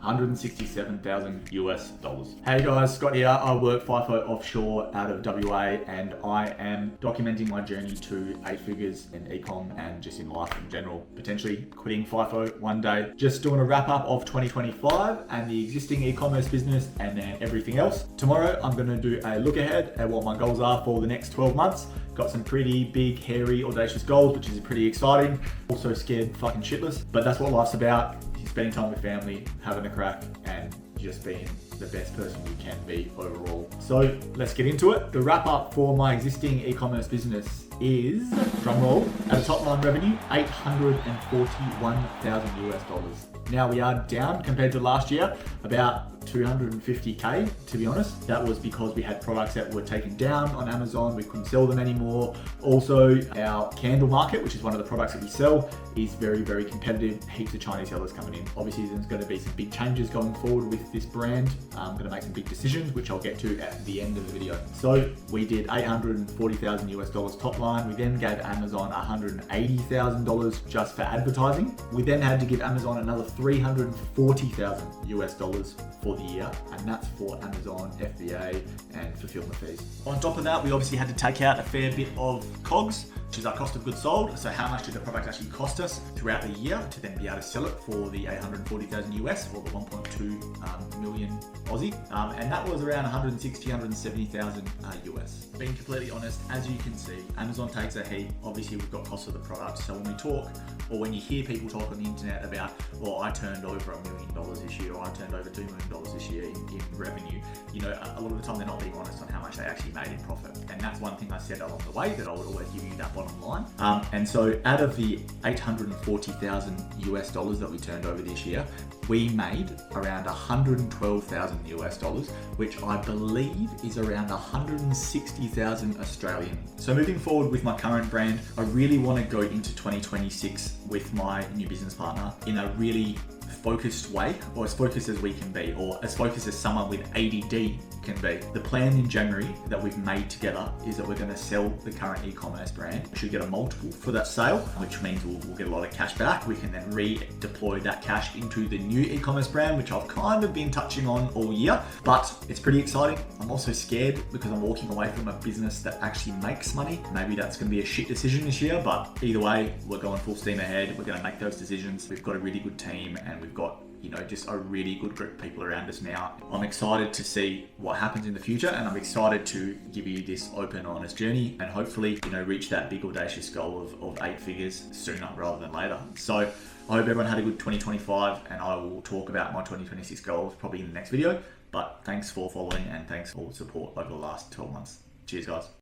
$167,000 US. Hey guys, Scott here. I work FIFO offshore out of WA, and I am documenting my journey to 8 figures in ecom and just in life in general, potentially quitting FIFO one day. Just doing a wrap up of 2025 and the existing e-commerce business and then everything else. Tomorrow, I'm going to do a look ahead at what my goals are for the next 12 months. Got some pretty big, hairy, audacious goals, which is pretty exciting. Also scared fucking shitless, but that's what life's about. You're spending time with family, having a crack, and just being the best person you can be overall. So let's get into it. The wrap up for my existing e-commerce business is, drumroll, at a top line revenue, $841,000 US. Now we are down compared to last year, about 250K, to be honest. That was because we had products that were taken down on Amazon. We couldn't sell them anymore. Also, our candle market, which is one of the products that we sell, is very, very competitive. Heaps of Chinese sellers coming in. Obviously, there's going to be some big changes going forward with this brand. I'm going to make some big decisions, which I'll get to at the end of the video. So we did $840,000 US top line. We then gave Amazon $180,000 just for advertising. We then had to give Amazon another $340,000 US for the year, and that's for Amazon, FBA, and fulfillment fees. On top of that, we obviously had to take out a fair bit of COGS, which is our cost of goods sold. So how much did the product actually cost us throughout the year to then be able to sell it for the $840,000 US or the 1.2 million Aussie? And that was around $170,000 US. Being completely honest, as you can see, Amazon takes a heat. Obviously, we've got cost of the product. So when we talk, or when you hear people talk on the internet about, well, I turned over $1 million this year, or I turned over $2 million this year in revenue, you know, a lot of the time they're not being honest on how much they actually made in profit. And that's one thing I said along the way, that I would always give you that bottom line. And so out of the $840,000 US that we turned over this year, we made around $112,000 US, which I believe is around 160,000 Australian. So moving forward with my current brand, I really want to go into 2026 with my new business partner in a really focused way, or as focused as we can be, or as focused as someone with ADD can be. The plan in January that we've made together is that we're going to sell the current e-commerce brand. We should get a multiple for that sale, which means we'll get a lot of cash back. We can then redeploy that cash into the new e-commerce brand, which I've kind of been touching on all year, but it's pretty exciting. I'm also scared because I'm walking away from a business that actually makes money. Maybe that's going to be a shit decision this year, but either way, we're going full steam ahead. We're going to make those decisions. We've got a really good team, and we've got, you know, just a really good group of people around us now. I'm excited to see what happens in the future, and I'm excited to give you this open, honest journey and hopefully, you know, reach that big audacious goal of 8 figures sooner rather than later. So I hope everyone had a good 2025, and I will talk about my 2026 goals probably in the next video. But thanks for following, and thanks for all the support over the last 12 months. Cheers, guys.